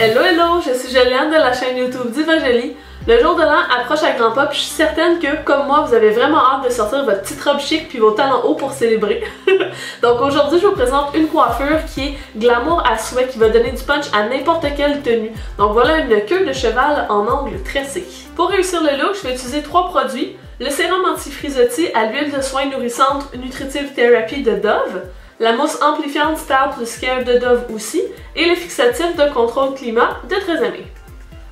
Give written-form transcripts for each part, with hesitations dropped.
Hello hello, je suis Juliane de la chaîne YouTube Diva Jolie. Le jour de l'an approche à grands pas puis je suis certaine que, comme moi, vous avez vraiment hâte de sortir votre petite robe chic puis vos talons hauts pour célébrer. Donc aujourd'hui, je vous présente une coiffure qui est glamour à souhait, qui va donner du punch à n'importe quelle tenue. Donc voilà une queue de cheval en angle tressé. Pour réussir le look, je vais utiliser 3 produits. Le sérum anti-frisottis à l'huile de soin nourrissante Nutritive Therapy de Dove, la mousse amplifiante Style Plus Care de Dove aussi, et le fixatif de contrôle climat de Très Aimé.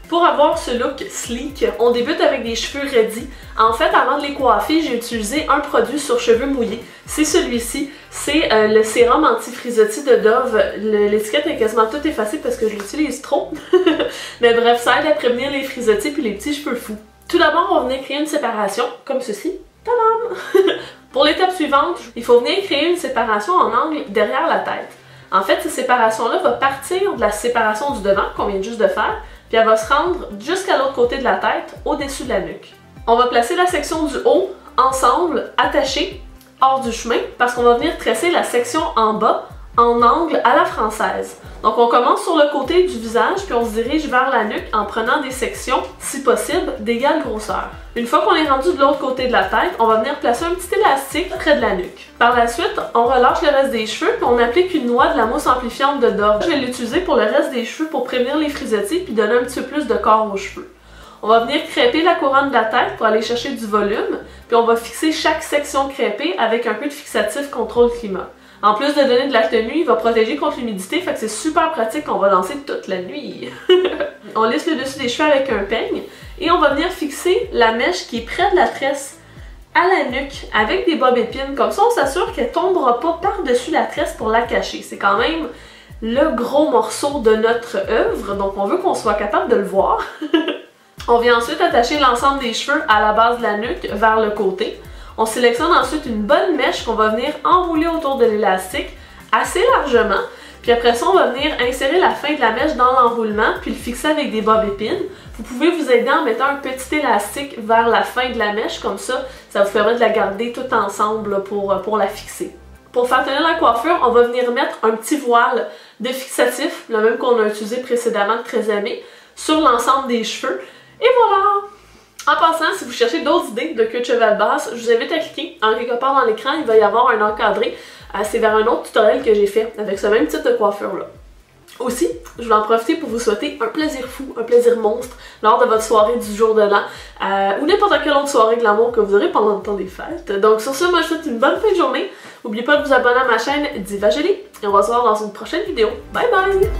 Pour avoir ce look sleek, on débute avec des cheveux raidis. En fait, avant de les coiffer, j'ai utilisé un produit sur cheveux mouillés. C'est celui-ci, c'est le sérum anti-frisottis de Dove. L'étiquette est quasiment toute effacée parce que je l'utilise trop. Mais bref, ça aide à prévenir les frisottis puis les petits cheveux fous. Tout d'abord, on va venir créer une séparation, comme ceci. Tadam! Pour l'étape suivante, il faut venir créer une séparation en angle derrière la tête. En fait, cette séparation-là va partir de la séparation du devant, qu'on vient juste de faire, puis elle va se rendre jusqu'à l'autre côté de la tête, au-dessus de la nuque. On va placer la section du haut, ensemble, attachée, hors du chemin, parce qu'on va venir tresser la section en bas, en angle à la française. Donc on commence sur le côté du visage, puis on se dirige vers la nuque en prenant des sections, si possible, d'égale grosseur. Une fois qu'on est rendu de l'autre côté de la tête, on va venir placer un petit élastique près de la nuque. Par la suite, on relâche le reste des cheveux, puis on applique une noix de la mousse amplifiante de Dove. Je vais l'utiliser pour le reste des cheveux pour prévenir les frisottis, puis donner un petit peu plus de corps aux cheveux. On va venir crêper la couronne de la tête pour aller chercher du volume, puis on va fixer chaque section crêpée avec un peu de fixatif contrôle climat. En plus de donner de la tenue, il va protéger contre l'humidité, fait que c'est super pratique qu'on va lancer toute la nuit. On lisse le dessus des cheveux avec un peigne et on va venir fixer la mèche qui est près de la tresse à la nuque avec des bobs épines. Comme ça, on s'assure qu'elle ne tombera pas par-dessus la tresse pour la cacher. C'est quand même le gros morceau de notre œuvre, donc on veut qu'on soit capable de le voir. On vient ensuite attacher l'ensemble des cheveux à la base de la nuque vers le côté. On sélectionne ensuite une bonne mèche qu'on va venir enrouler autour de l'élastique assez largement. Puis après ça, on va venir insérer la fin de la mèche dans l'enroulement puis le fixer avec des bobs épines. Vous pouvez vous aider en mettant un petit élastique vers la fin de la mèche, comme ça vous permet de la garder tout ensemble là, pour la fixer. Pour faire tenir la coiffure, on va venir mettre un petit voile de fixatif, le même qu'on a utilisé précédemment de Très Aimé, sur l'ensemble des cheveux. Et voilà! En passant, si vous cherchez d'autres idées de queue de cheval basse, je vous invite à cliquer en quelque part dans l'écran, il va y avoir un encadré. C'est vers un autre tutoriel que j'ai fait avec ce même type de coiffure-là. Aussi, je vais en profiter pour vous souhaiter un plaisir fou, un plaisir monstre lors de votre soirée du jour de l'an ou n'importe quelle autre soirée glamour que vous aurez pendant le temps des fêtes. Donc sur ce, moi je vous souhaite une bonne fin de journée. N'oubliez pas de vous abonner à ma chaîne Diva Jolie et on va se voir dans une prochaine vidéo. Bye bye!